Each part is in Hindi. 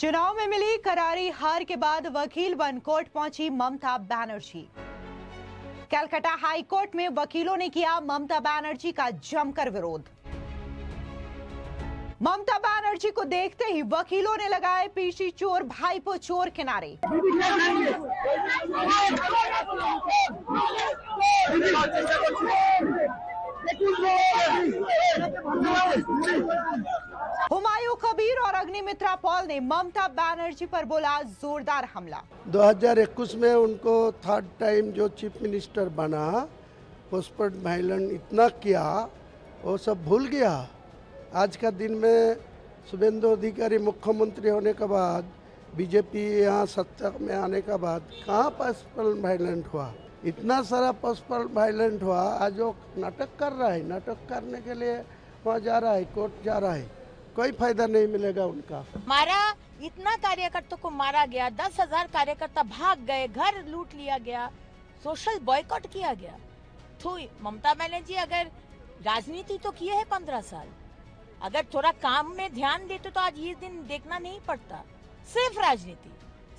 चुनाव में मिली करारी हार के बाद वकील बन कोर्ट पहुंची ममता बनर्जी। कलकत्ता हाई कोर्ट में वकीलों ने किया ममता बनर्जी का जमकर विरोध। ममता बनर्जी को देखते ही वकीलों ने लगाए पीसी चोर भाईपो चोर के नारे। हुमायूं कबीर और अग्निमित्रा पॉल ने ममता बनर्जी पर बोला जोरदार हमला। 2021 में उनको थर्ड टाइम जो चीफ मिनिस्टर बना, पोस्टपोर्ट वायलेंस इतना किया, वो सब भूल गया। आज का दिन में शुभेंदु अधिकारी मुख्यमंत्री होने के बाद, बीजेपी यहाँ सत्ता में आने के बाद कहाँ पोस्टपोर्ट वायलेंस हुआ? इतना सारा पोस्टपोर्ट वायलेंस हुआ। आज वो नाटक कर रहा है, नाटक करने के लिए वहाँ जा रहा है, कोर्ट जा रहा है। कोई फायदा नहीं मिलेगा उनका। मारा, इतना कार्यकर्ता को मारा गया, 10,000 कार्यकर्ता भाग गए, घर लूट लिया गया, सोशल बॉयकॉट किया गया। तो ममता बनर्जी अगर राजनीति तो किए है 15 साल, अगर थोड़ा काम में ध्यान देते तो आज ये दिन देखना नहीं पड़ता। सिर्फ राजनीति,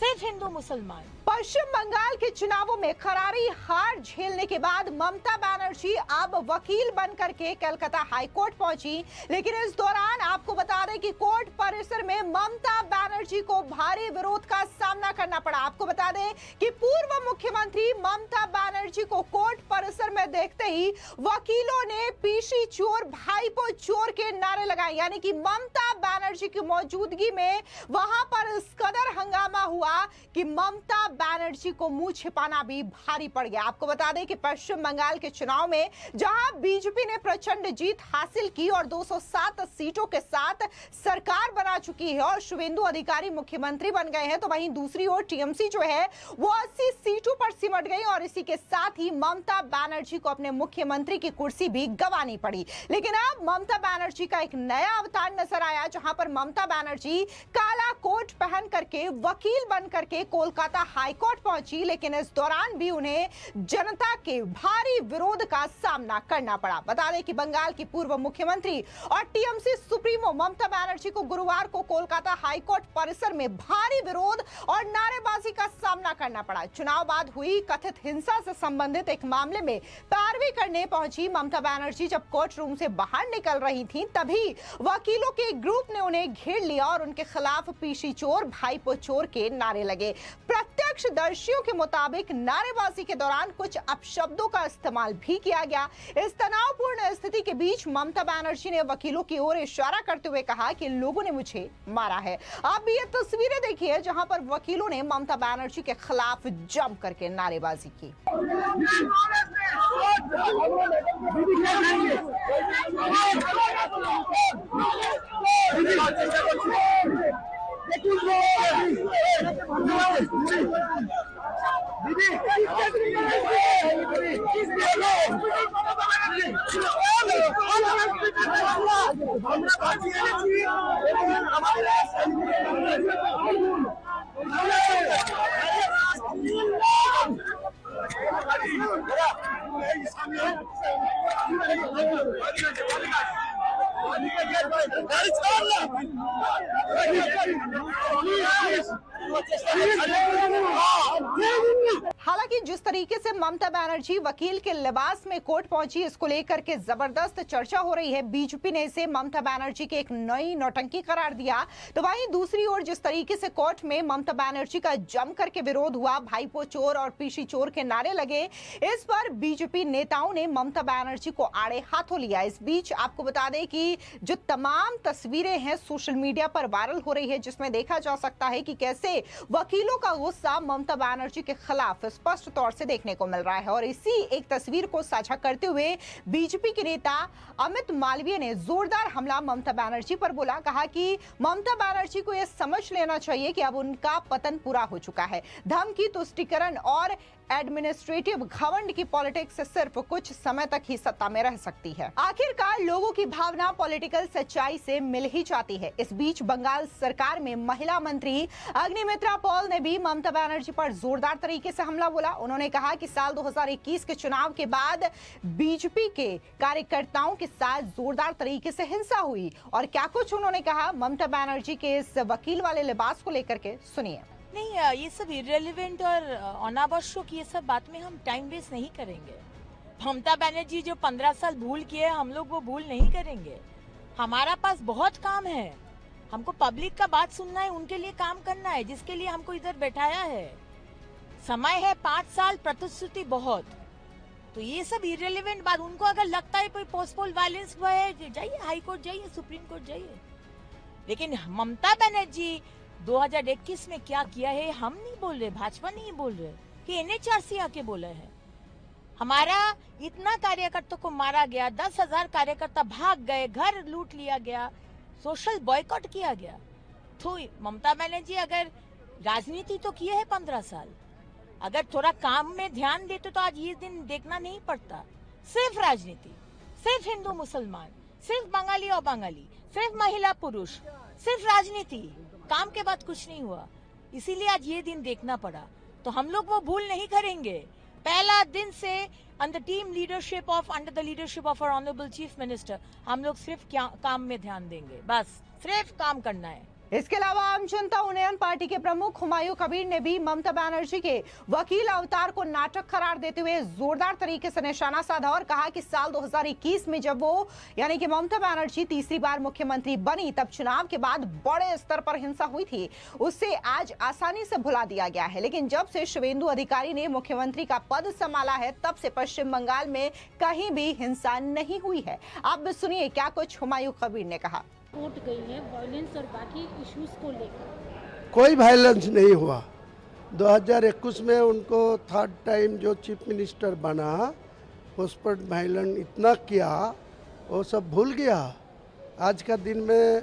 सिर्फ हिंदू मुसलमान। पश्चिम बंगाल के चुनावों में करारी हार झेलने के बाद ममता बनर्जी अब वकील बनकर के कलकत्ता हाई कोर्ट पहुंची। लेकिन इस दौरान आपको बता दें कि कोर्ट परिसर में ममता बनर्जी को भारी विरोध का सामना करना पड़ा। आपको बता दें कि पूर्व मुख्यमंत्री ममता बनर्जी को कोर्ट परिसर में देखते ही वकीलों ने पीसी चोर भाईपो चोर के नारे लगाए। यानी कि ममता बनर्जी की मौजूदगी में वहां पर इस कदर हंगामा हुआ कि ममता बनर्जी को मुंह छिपाना भी भारी पड़ गया। आपको बता दें कि पश्चिम बंगाल के चुनाव में जहां बीजेपी ने प्रचंड जीत हासिल की और 207 सीटों के साथ सरकार बना चुकी है और शुभेंदु अधिकारी मुख्यमंत्री बन गए हैं, तो वहीं दूसरी ओर टीएमसी जो है वो 80 सीटों पर सिमट गई और इसी के साथ ही ममता बनर्जी को अपने मुख्यमंत्री की कुर्सी भी गंवानी पड़ी। लेकिन अब ममता बनर्जी का एक नया अवतार नजर आया, जहां पर ममता बनर्जी काला कोट पहन करके वकील बन करके कोलकाता हाई कोर्ट पहुंची। लेकिन इस दौरान भी उन्हें जनता के भारी विरोध का सामना करना पड़ा। बता दें कि बंगाल की पूर्व मुख्यमंत्री और टीएमसी सुप्रीमो ममता बनर्जी को गुरुवार को कोलकाता हाई कोर्ट परिसर में भारी विरोध और नारेबाजी का सामना करना पड़ा। चुनाव बाद हुई कथित हिंसा से संबंधित एक मामले में पैरवी करने पहुंची ममता बनर्जी जब कोर्ट रूम से बाहर निकल रही थी, तभी वकीलों के एक ग्रुप ने उन्हें घेर लिया और उनके खिलाफ पीसी चोर भाईपो चोर के नारे लगे। प्रत्यक्षदर्शियों के मुताबिक नारेबाजी के दौरान कुछ अपशब्दों का इस्तेमाल भी किया गया। इस तनावपूर्ण स्थिति के बीच ममता बनर्जी ने वकीलों की ओर इशारा करते हुए कहा कि लोगों ने मुझे मारा है। आप ये तस्वीरें देखिए जहां पर वकीलों ने ममता बनर्जी के खिलाफ जम करके नारेबाजी की। हालांकि जिस तरीके से ममता बनर्जी वकील के लिबास में कोर्ट पहुंची, इसको लेकर के जबरदस्त चर्चा हो रही है। बीजेपी ने इसे ममता बनर्जी की एक नई नौटंकी करार दिया, तो वहीं दूसरी ओर जिस तरीके से कोर्ट में ममता बनर्जी का जम करके विरोध हुआ, भाईपो चोर और पीसी चोर के नारे लगे, इस पर बीजेपी नेताओं ने ममता बनर्जी को आड़े हाथों लिया। इस बीच आपको बता दें कि जो तमाम तस्वीरें हैं सोशल मीडिया पर वायरल हो रही है, जिसमें देखा जा सकता है कि कैसे वकीलों का गुस्सा ममता बनर्जी के खिलाफ स्पष्ट तौर से देखने को मिल रहा है। और इसी एक तस्वीर को साझा करते हुए बीजेपी के नेता अमित मालवीय ने जोरदार हमला ममता बनर्जी पर बोला। कहा कि ममता बनर्जी को यह समझ लेना चाहिए कि अब उनका पतन पूरा हो चुका है। धमकी, तुष्टीकरण और एडमिनिस्ट्रेटिव घमंड की पॉलिटिक्स सिर्फ कुछ समय तक ही सत्ता में रह सकती है। आखिरकार लोगों की भावना पॉलिटिकल सच्चाई से मिल ही जाती है। इस बीच बंगाल सरकार में महिला मंत्री अग्निमित्रा पॉल ने भी ममता बनर्जी पर जोरदार तरीके से हमला बोला। उन्होंने कहा कि साल 2021 के चुनाव के बाद बीजेपी के कार्यकर्ताओं के साथ जोरदार तरीके से हिंसा हुई और क्या कुछ उन्होंने कहा ममता बनर्जी के इस वकील वाले लिबास को लेकर के, सुनिए। नहीं, ये सब इररिलेवेंट और अनावश्यक ये सब बात में हम टाइम वेस्ट नहीं करेंगे। ममता बनर्जी जो 15 साल भूल किए हम लोग वो भूल नहीं करेंगे। हमारा पास बहुत काम है, हमको पब्लिक का बात सुनना है, उनके लिए काम करना है, जिसके लिए हमको इधर बैठाया है। समय है 5 साल, प्रतिश्रुति बहुत। तो ये सब इररिलेवेंट बात, उनको अगर लगता है कोई पोस्टपोल वायलेंस हुआ है, जाइए हाई कोर्ट जाइए, सुप्रीम कोर्ट जाइए। लेकिन ममता बनर्जी 2021 में क्या किया है हम नहीं बोल रहे, भाजपा नहीं बोल रहे कि एनएचआरसी आके बोला है। हमारा इतना कार्यकर्ता को मारा गया, 10,000 कार्यकर्ता भाग गए, घर लूट लिया गया, सोशल बॉयकॉट किया गया। तो ममता बनर्जी अगर राजनीति तो किए है 15 साल, अगर थोड़ा काम में ध्यान देते तो आज ये दिन देखना नहीं पड़ता। सिर्फ राजनीति, सिर्फ हिंदू मुसलमान, सिर्फ बंगाली और बंगाली, सिर्फ महिला पुरुष, सिर्फ राजनीति, काम के बाद कुछ नहीं हुआ। इसीलिए आज ये दिन देखना पड़ा। तो हम लोग वो भूल नहीं करेंगे। पहला दिन से under the leadership of our honourable chief minister हम लोग सिर्फ काम में ध्यान देंगे, बस सिर्फ काम करना है। इसके अलावा आम जनता उन्नयन पार्टी के प्रमुख हुमायूं कबीर ने भी ममता बनर्जी के वकील अवतार को नाटक करार देते हुए जोरदार तरीके से निशाना साधा और कहा कि साल 2021 में जब वो यानी कि ममता बनर्जी तीसरी बार मुख्यमंत्री बनी, तब चुनाव के बाद बड़े स्तर पर हिंसा हुई थी, उससे आज आसानी से भुला दिया गया है। लेकिन जब से शुभेंदु अधिकारी ने मुख्यमंत्री का पद संभाला है, तब से पश्चिम बंगाल में कहीं भी हिंसा नहीं हुई है। आप भी सुनिए क्या कुछ हुमायूं कबीर ने कहा। कोर्ट गई है वायलेंस और बाकी इश्यूज को लेकर। कोई वायलेंस नहीं हुआ। 2021 में उनको थर्ड टाइम जो चीफ मिनिस्टर बना, उस पर वायलेंस इतना किया वो सब भूल गया। आज का दिन में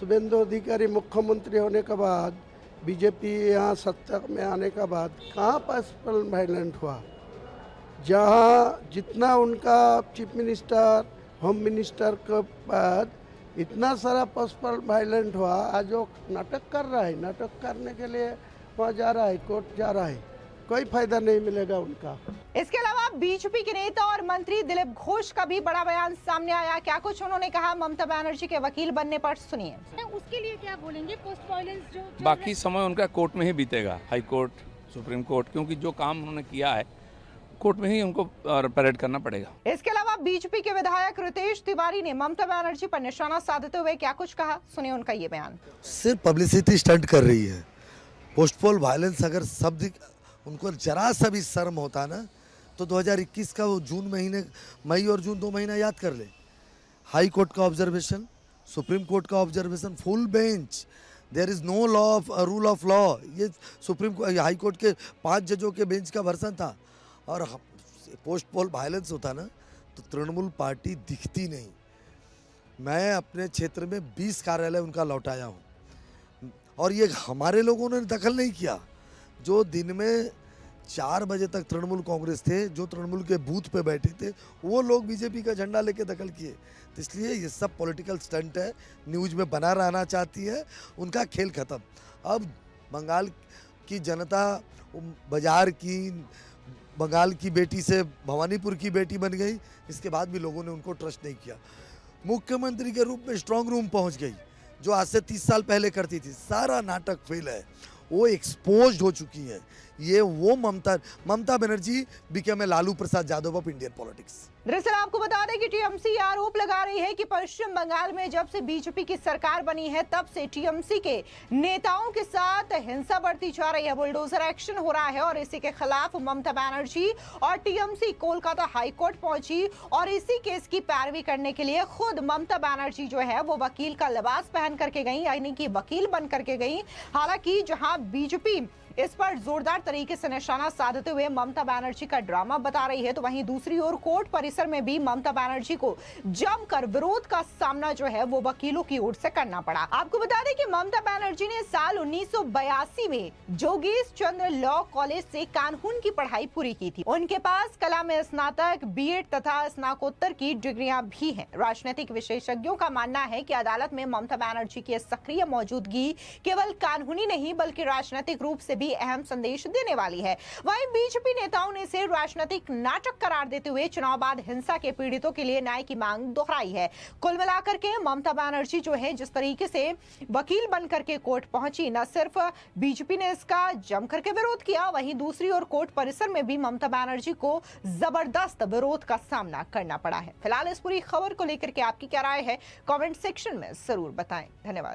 शुभेंदु अधिकारी मुख्यमंत्री होने के बाद, बीजेपी यहाँ सत्ता में आने के बाद कहाँ पर्सनल वायलेंस हुआ। जहाँ जितना उनका चीफ मिनिस्टर, होम मिनिस्टर के बाद इतना सारा पर्सनल वायलेंट हुआ, आज वो नाटक कर रहा है। नाटक करने के लिए वहाँ जा रहा है, कोर्ट जा रहा है, कोई फायदा नहीं मिलेगा उनका। इसके अलावा बीजेपी के नेता और मंत्री दिलीप घोष का भी बड़ा बयान सामने आया। क्या कुछ उन्होंने कहा ममता बनर्जी के वकील बनने पर, सुनिए। उसके लिए क्या बोलेंगे? पोस्ट वायलेंस जो बाकी समय उनका कोर्ट में ही बीतेगा, हाई कोर्ट, सुप्रीम कोर्ट, क्योंकि जो काम उन्होंने किया है कोर्ट में ही उनको परेड करना पड़ेगा। इसके अलावा बीजेपी के विधायक रितेश तिवारी ने ममता बनर्जी पर निशाना साधते हुए क्या कुछ कहा, सुनिए उनका ये बयान। सिर्फ पब्लिसिटी स्टंट कर रही है। पोस्टपोल वायलेंस अगर शब्द उनको जरा सा भी शर्म होता ना, तो 2021 का वो जून महीने, मई और जून 2 महीना याद कर ले। हाई कोर्ट का ऑब्जर्वेशन, सुप्रीम कोर्ट का observation, full bench, there is no law of rule of law. ये हाई कोर्ट के 5 जजों के बेंच का वर्सन था। और पोस्टपोल वायलेंस होता ना तो तृणमूल पार्टी दिखती नहीं। मैं अपने क्षेत्र में 20 कार्यालय उनका लौटाया हूँ और ये हमारे लोगों ने दखल नहीं किया। जो दिन में 4 बजे तक तृणमूल कांग्रेस थे, जो तृणमूल के बूथ पे बैठे थे, वो लोग बीजेपी का झंडा लेके दखल किए। तो इसलिए ये सब पॉलिटिकल स्टंट है, न्यूज में बना रहना चाहती है, उनका खेल खत्म। अब बंगाल की जनता बाजार की, बंगाल की बेटी से भवानीपुर की बेटी बन गई। इसके बाद भी लोगों ने उनको ट्रस्ट नहीं किया। मुख्यमंत्री के रूप में स्ट्रांग रूम पहुंच गई, जो आज से 30 साल पहले करती थी। सारा नाटक फेल है, वो एक्सपोज्ड हो चुकी है। ये वो Mamata Banerjee became a Lalu Prasad Yadav of Indian politics. दरअसल आपको बता दें कि टीएमसी आरोप लगा रही है कि पश्चिम बंगाल में जब से बीजेपी की सरकार बनी है, तब से टीएमसी के नेताओं के साथ हिंसा बढ़ती जा रही है, बुलडोजर एक्शन हो रहा है और इसी के खिलाफ ममता बनर्जी और टीएमसी कोलकाता हाई कोर्ट पहुंची और इसी केस की पैरवी करने के लिए खुद ममता बनर्जी जो है वो वकील का लिबास पहन करके गई, यानी कि वकील बन करके गई। हालांकि जहां बीजेपी इस पर जोरदार तरीके से निशाना साधते हुए ममता बनर्जी का ड्रामा बता रही है, तो वहीं दूसरी ओर कोर्ट परिसर में भी ममता बनर्जी को जमकर विरोध का सामना जो है वो वकीलों की ओर से करना पड़ा। आपको बता दें कि ममता बनर्जी ने साल 1982 में जोगेश चंद्र लॉ कॉलेज से कानून की पढ़ाई पूरी की थी। उनके पास कला में स्नातक, बीएड तथा स्नातकोत्तर की डिग्रियां भी हैं। राजनीतिक विशेषज्ञों का मानना है कि अदालत में ममता बनर्जी की सक्रिय मौजूदगी केवल कानूनी नहीं बल्कि राजनीतिक रूप से भी अहम संदेश देने वाली है। वहीं बीजेपी नेताओं ने इसे राजनीतिक नाटक करार देते हुए चुनाव बाद हिंसा के पीड़ितों के लिए न्याय की मांग दोहराई है। कुल मिलाकर के ममता बनर्जी जो है जिस तरीके से वकील बनकर के कोर्ट पहुंची, न सिर्फ बीजेपी ने इसका जमकर के विरोध किया, वहीं दूसरी ओर कोर्ट परिसर में भी ममता बनर्जी को जबरदस्त विरोध का सामना करना पड़ा है। फिलहाल इस पूरी खबर को लेकर के आपकी क्या राय है, कमेंट सेक्शन में जरूर बताएं। धन्यवाद।